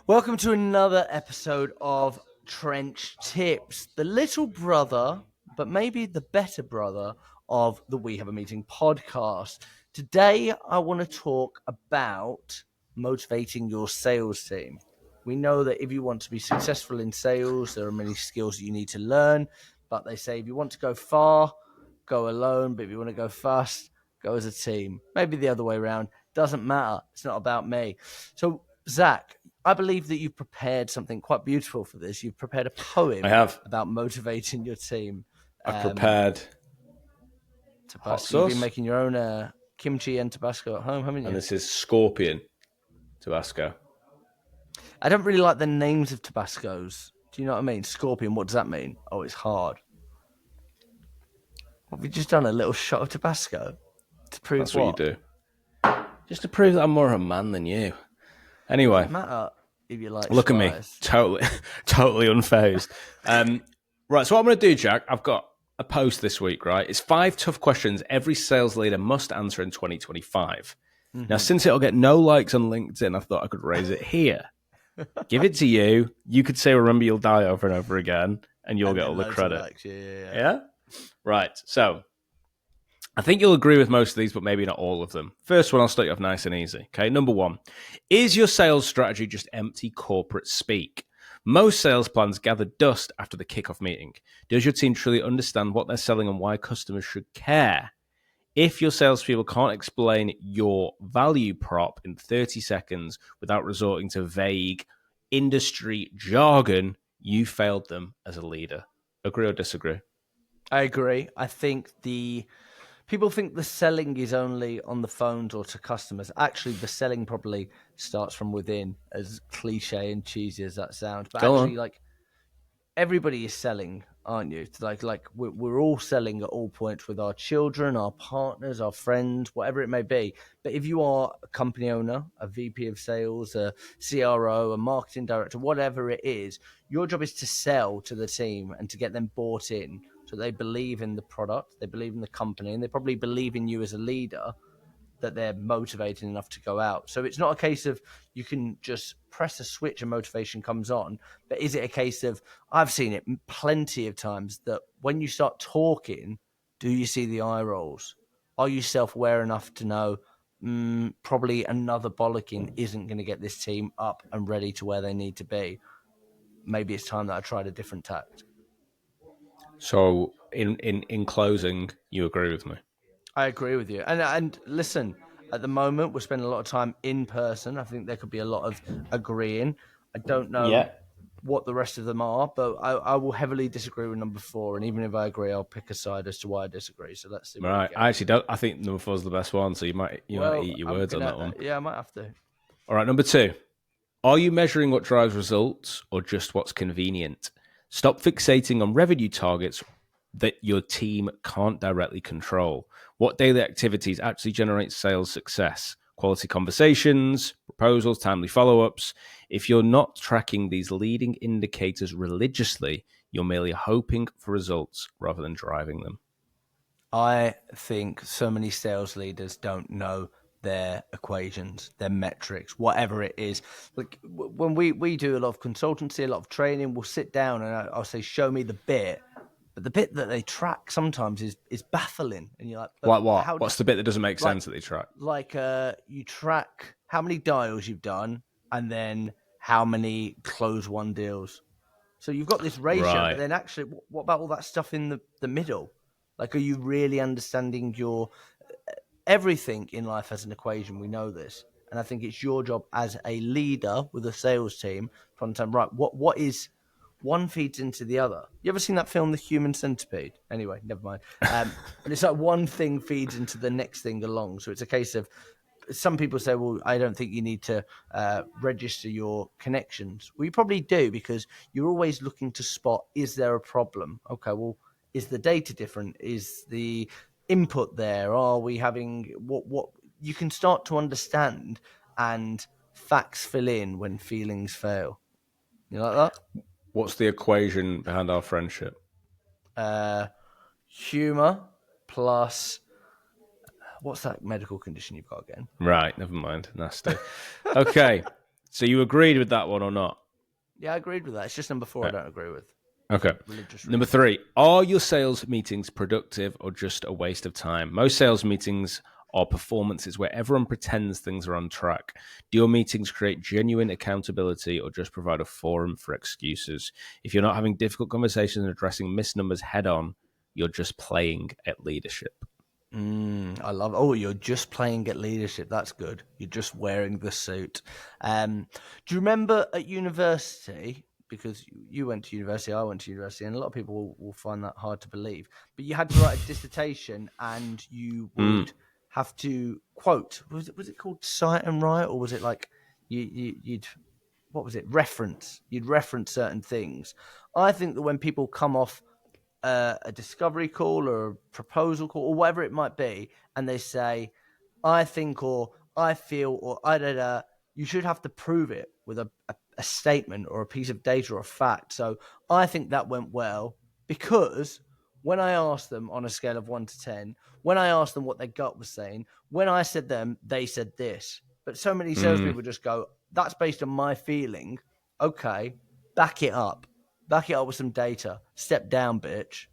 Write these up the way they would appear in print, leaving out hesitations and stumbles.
Welcome to another episode of Trench Tips, the little brother, but maybe the better brother of the We Have a Meeting podcast. Today, I want to talk about motivating your sales team. We know that if you want to be successful in sales, there are many skills that you need to learn, but they say if you want to go far, go alone, but if you want to go fast, go as a team. Maybe the other way around. Doesn't matter. It's not about me. So, Zach, I believe that you've prepared something quite beautiful for this. You've prepared a poem I have. about motivating your team. I've prepared Tabasco. hot You've sauce, been making your own kimchi and Tabasco at home, haven't you? and this is Scorpion Tabasco. I don't really like the names of Tabascos. Do you know what I mean? Scorpion, what does that mean? Oh, it's hard. Have we just done a little shot of Tabasco to prove That's what what? you do. Just to prove that I'm more of a man than you. Anyway, Doesn't matter if you like look spice. at me. Totally unfazed. Right, so what I'm going to do, Jack, I've got a post this week, right? It's 5 tough questions every sales leader must answer in 2025. Now, since it'll get no likes on LinkedIn, I thought I could raise it here. Give it to you. You could say, remember, you'll die over and over again, and you'll get all the Loads of credit. likes, yeah. Yeah? Right. So I think you'll agree with most of these, but maybe not all of them. First one, I'll start you off nice and easy. Okay. Number 1, is your sales strategy just empty corporate speak? Most sales plans gather dust after the kickoff meeting. Does your team truly understand what they're selling and why customers should care? If your salespeople can't explain your value prop in 30 seconds without resorting to vague industry jargon, you failed them as a leader. Agree or disagree? I agree. I think people think the selling is only on the phones or to customers. Actually, the selling probably starts from within, as cliche and cheesy as that sounds. But Go actually, on. like, everybody is selling, aren't you? It's like we're all selling at all points with our children, our partners, our friends, whatever it may be. But if you are a company owner, a VP of sales, a CRO, a marketing director, whatever it is, your job is to sell to the team and to get them bought in so they believe in the product, they believe in the company, and they probably believe in you as a leader, that they're motivated enough to go out. So it's not a case of you can just press a switch and motivation comes on, but is it a case of, I've seen it plenty of times, that when you start talking, do you see the eye rolls? Are you self-aware enough to know probably another bollocking isn't going to get this team up and ready to where they need to be? Maybe it's time that I tried a different tact. So, in closing, you agree with me? I agree with you. And listen, at the moment, we're spending a lot of time in person. I think there could be a lot of agreeing. I don't know what the rest of them are, but I will heavily disagree with number 4. And even if I agree, I'll pick a side as to why I disagree. So let's see. Right. I actually don't. I think number 4 is the best one, so you might eat your words on that one. Yeah, I might have to. All right, number 2. Are you measuring what drives results or just what's convenient? Stop fixating on revenue targets that your team can't directly control. What daily activities actually generate sales success? Quality conversations, proposals, timely follow-ups. If you're not tracking these leading indicators religiously, you're merely hoping for results rather than driving them. I think so many sales leaders don't know their equations, their metrics, whatever it is. Like when we do a lot of consultancy, a lot of training, we'll sit down and I'll say, show me the bit. But the bit that they track sometimes is baffling. And you're like, what? What's the bit that doesn't make sense that they track? Like you track how many dials you've done and then how many close one deals. So you've got this ratio, Right. but then actually, what about all that stuff in the middle? Like, are you really understanding your everything in life as an equation? We know this. And I think it's your job as a leader with a sales team to understand, right, what is one feeds into the other. You ever seen that film, The Human Centipede? Anyway, never mind. But it's like one thing feeds into the next thing along. So it's a case of, some people say, well, I don't think you need to register your connections. Well, you probably do, because you're always looking to spot, is there a problem? Okay, well, is the data different? Is the input there? Are we having what you can start to understand, and facts fill in when feelings fail. You like that? What's the equation behind our friendship? Humor plus, what's that medical condition you've got again? Right, never mind. Nasty. Okay, So you agreed with that one or not? Yeah, I agreed with that. It's just number 4 I don't agree with. Okay. Religious Number reasons. 3, are your sales meetings productive or just a waste of time? Most sales meetings are performances where everyone pretends things are on track. Do your meetings create genuine accountability or just provide a forum for excuses? If you're not having difficult conversations and addressing missed numbers head on, you're just playing at leadership. I love. Oh, you're just playing at leadership. That's good. You're just wearing the suit. Do you remember at university? Because you went to university, I went to university, and a lot of people will find that hard to believe. But you had to write a dissertation, and you would have to quote. Was it called cite and write, or was it like you'd what was it reference? You'd reference certain things. I think that when people come off a discovery call or a proposal call or whatever it might be, and they say, I think or I feel or I da da, you should have to prove it with a statement or a piece of data or a fact. So I think that went well because when I asked them on a scale of 1 to 10, when I asked them what their gut was saying, when I said them, they said this. But so many salespeople just go, that's based on my feeling. Okay, back it up. Back it up with some data. Step down, bitch.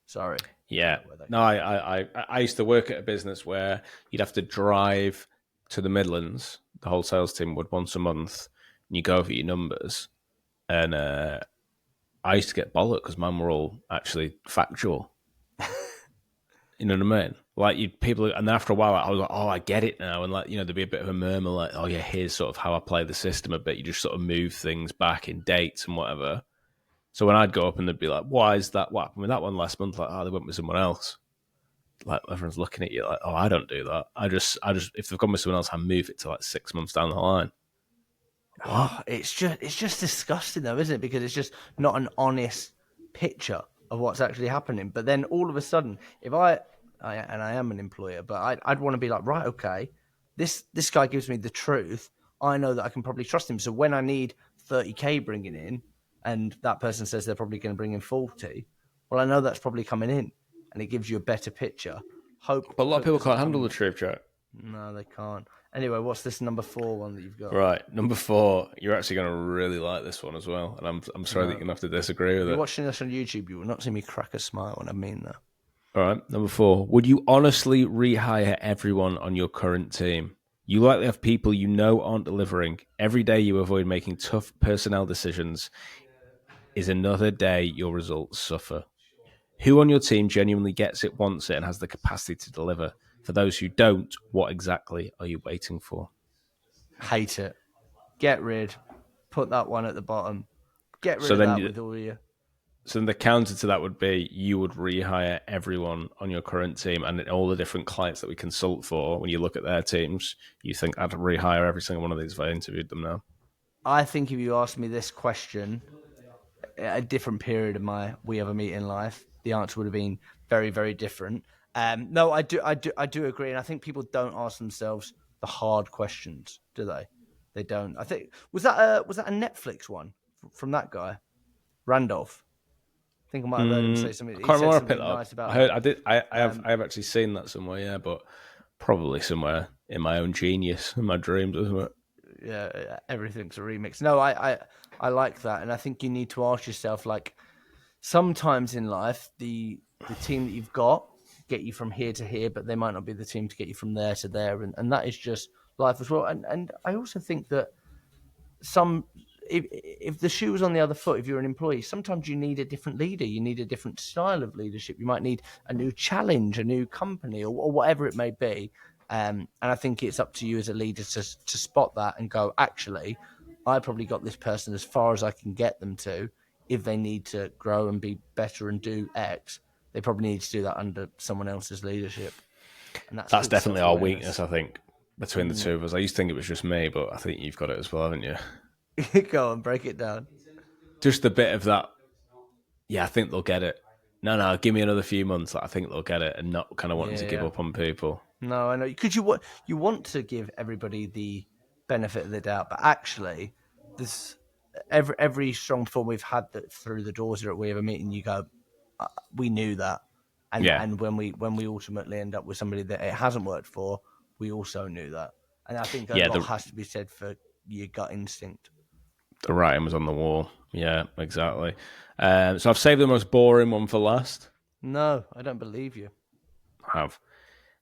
Sorry. Yeah. No, I used to work at a business where you'd have to drive to the Midlands. The whole sales team would once a month, and you go over your numbers. And I used to get bollocked because mine were all actually factual. You know what I mean? Like people, and then after a while, I was like, "Oh, I get it now." And like, there'd be a bit of a murmur, like, "Oh yeah, here's sort of how I play the system a bit." You just sort of move things back in dates and whatever. So when I'd go up and they'd be like, "Why is that? What happened with that one last month?" Like, "Oh, they went with someone else." Like everyone's looking at you like, "Oh, I don't do that. I just, if they've gone with someone else, I move it to like 6 months down the line." Oh, it's just disgusting though, isn't it? Because it's just not an honest picture of what's actually happening. But then all of a sudden, if and I am an employer, but I'd want to be like, right, okay, this guy gives me the truth. I know that I can probably trust him. So when I need 30K bringing in, and that person says they're probably going to bring in 40, well, I know that's probably coming in, and it gives you a better picture. But a lot of people doesn't can't handle the come. truth, Jack. No, they can't. Anyway, what's this number 4 one that you've got? Right, number 4. You're actually going to really like this one as well, and I'm sorry that you're going to have to disagree with You're it. watching this on YouTube, you will not see me crack a smile, and I mean that. All right, number 4. Would you honestly rehire everyone on your current team? You likely have people you know aren't delivering. Every day you avoid making tough personnel decisions is another day your results suffer. Who on your team genuinely gets it, wants it, and has the capacity to deliver? For those who don't, what exactly are you waiting for? Hate it. Get rid. Put that one at the bottom. Get rid So of then, that with all your. so then the counter to that would be you would rehire everyone on your current team and all the different clients that we consult for. When you look at their teams, you think I'd rehire every single one of these if I interviewed them now. I think if you asked me this question at a different period of my We Have a Meeting life, the answer would have been very, very different. No, I do agree, and I think people don't ask themselves the hard questions, do they? They don't. I think was that a Netflix one from that guy, Randolph? I think I might have heard him say something. I He can't said remember where I something picked that nice up. about I heard, that. I did. I have actually seen that somewhere. Yeah, but probably somewhere in my own genius, in my dreams, isn't it? Yeah, everything's a remix. No, I like that, and I think you need to ask yourself, like, sometimes in life, the team that you've got get you from here to here, but they might not be the team to get you from there to there, and that is just life as well. And I also think that some if the shoe was on the other foot, if you're an employee, sometimes you need a different leader, you need a different style of leadership, you might need a new challenge, a new company, or whatever it may be. And I think it's up to you as a leader to spot that and go, actually, I probably got this person as far as I can get them to. If they need to grow and be better and do X, they probably need to do that under someone else's leadership. And that's called Definitely our self-awareness. weakness, I think, between the two of us. I used to think it was just me, but I think you've got it as well, haven't you? Go on, break it down. Just a bit of that. Yeah, I think they'll get it. No, give me another few months. Like, I think they'll get it, and not kind of wanting to give up on people. No, I know because you want to give everybody the benefit of the doubt, but actually, this every strong form we've had that through the doors here at We Have a Meeting, you go, we knew that, and when we ultimately end up with somebody that it hasn't worked for, we also knew that, and I think a lot has to be said for your gut instinct. The writing was on the wall. Yeah, exactly. So I've saved the most boring one for last. No, I don't believe you.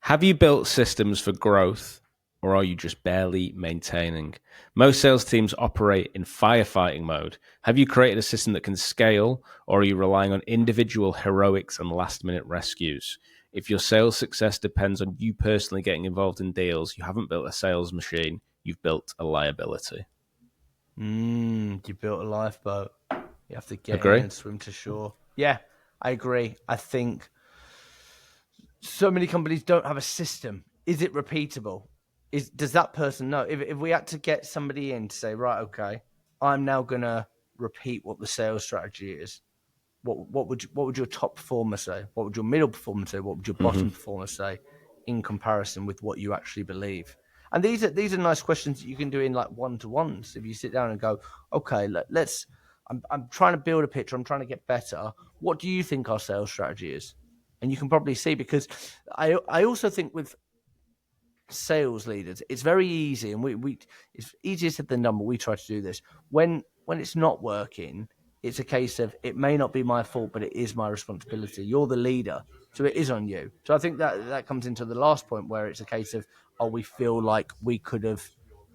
Have you built systems for growth, or are you just barely maintaining? Most sales teams operate in firefighting mode. Have you created a system that can scale, or are you relying on individual heroics and last-minute rescues? If your sales success depends on you personally getting involved in deals, you haven't built a sales machine, you've built a liability. You built a lifeboat. You have to get Agree? in and swim to shore. Yeah, I agree. I think so many companies don't have a system. Is it repeatable? Does that person know? If we had to get somebody in to say, right, okay, I'm now gonna repeat what the sales strategy is. What would your top performer say? What would your middle performer say? What would your bottom performer say in comparison with what you actually believe? And these are nice questions that you can do in like one-to-ones. If you sit down and go, okay, I'm trying to build a picture. I'm trying to get better. What do you think our sales strategy is? And you can probably see, because I also think with sales leaders, it's very easy, and we it's easier said than done, but we try to do this. When it's not working, it's a case of, it may not be my fault, but it is my responsibility. You're the leader, so it is on you. So I think that comes into the last point, where it's a case of, oh, we feel like we could have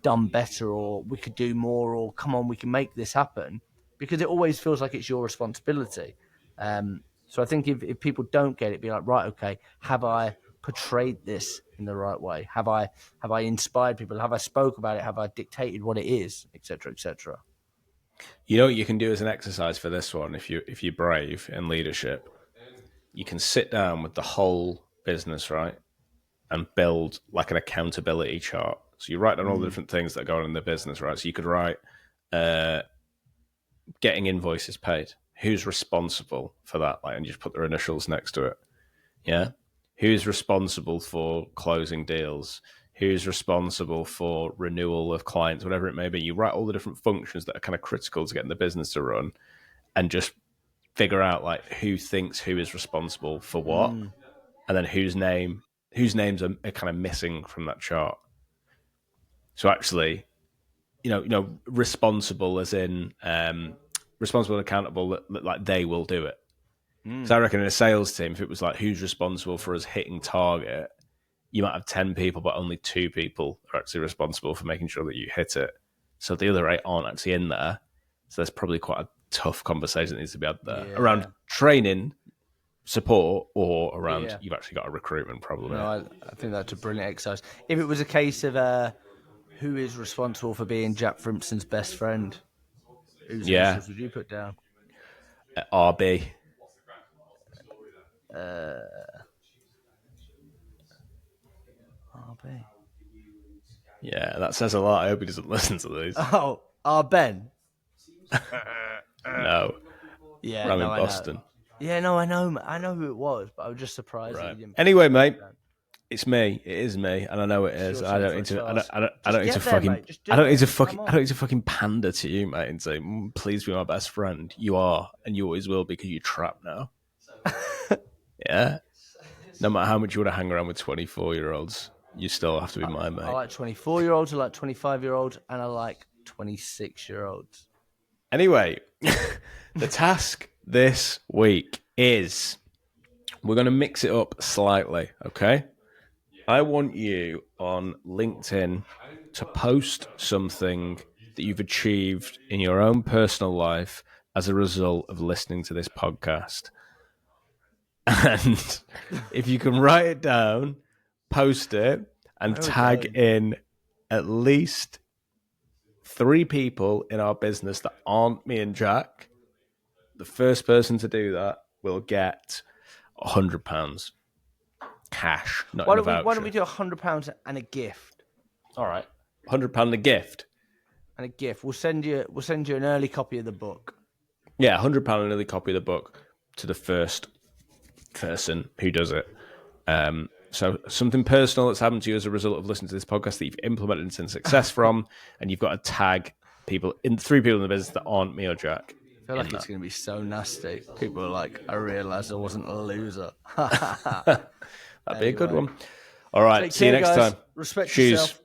done better, or we could do more, or come on, we can make this happen, because it always feels like it's your responsibility. So I think if people don't get it, be like, right, okay, have I portrayed this in the right way? Have I inspired people? Have I spoke about it? Have I dictated what it is, etc., etc.? You know what you can do as an exercise for this one, if you're brave in leadership, you can sit down with the whole business, right, and build like an accountability chart. So you write down all the different things that go on in the business, right? So you could write getting invoices paid. Who's responsible for that? Like, and you just put their initials next to it. Yeah. Who's responsible for closing deals? Who's responsible for renewal of clients, whatever it may be. You write all the different functions that are kind of critical to getting the business to run, and just figure out like who thinks who is responsible for what, and then whose names are kind of missing from that chart. So actually, responsible as in responsible and accountable, that like they will do it. So I reckon in a sales team, if it was like who's responsible for us hitting target, you might have 10 people, but only 2 people are actually responsible for making sure that you hit it. So the other 8 aren't actually in there. So there's probably quite a tough conversation that needs to be had there around training, support, or around you've actually got a recruitment problem. No, I think that's a brilliant exercise. If it was a case of who is responsible for being Jack Frimpson's best friend, whose initials would you put down? RB. RB. Yeah, that says a lot. I hope he doesn't listen to these. Oh, Ben. No. Yeah, I'm in Boston. Yeah, no, I know who it was, but I was just surprised that you didn't. Anyway, mate, it's me. It is me, and I know it is. I don't need to fucking pander to you, mate, and say, please be my best friend. You are, and you always will, because you're trapped now. Yeah. No matter how much you want to hang around with 24-year-olds, you still have to be my mate. I like 24-year-olds, I like 25-year-olds, and I like 26-year-olds. Anyway, the task this week is we're going to mix it up slightly, okay? I want you on LinkedIn to post something that you've achieved in your own personal life as a result of listening to this podcast. And if you can write it down, post it, and tag in at least 3 people in our business that aren't me and Jack, the first person to do that will get £100 cash, not in a voucher. Why don't we do £100 and a gift? All right, £100 a gift. And a gift. We'll send you an early copy of the book. Yeah, £100 an early copy of the book to the first person who does it. So something personal that's happened to you as a result of listening to this podcast that you've implemented and seen success from, and you've got to tag 3 people in the business that aren't me or Jack. I feel like it's going to be so nasty. People are like, I realised I wasn't a loser. That'd be a good one. All right, see you next time. Respect yourself.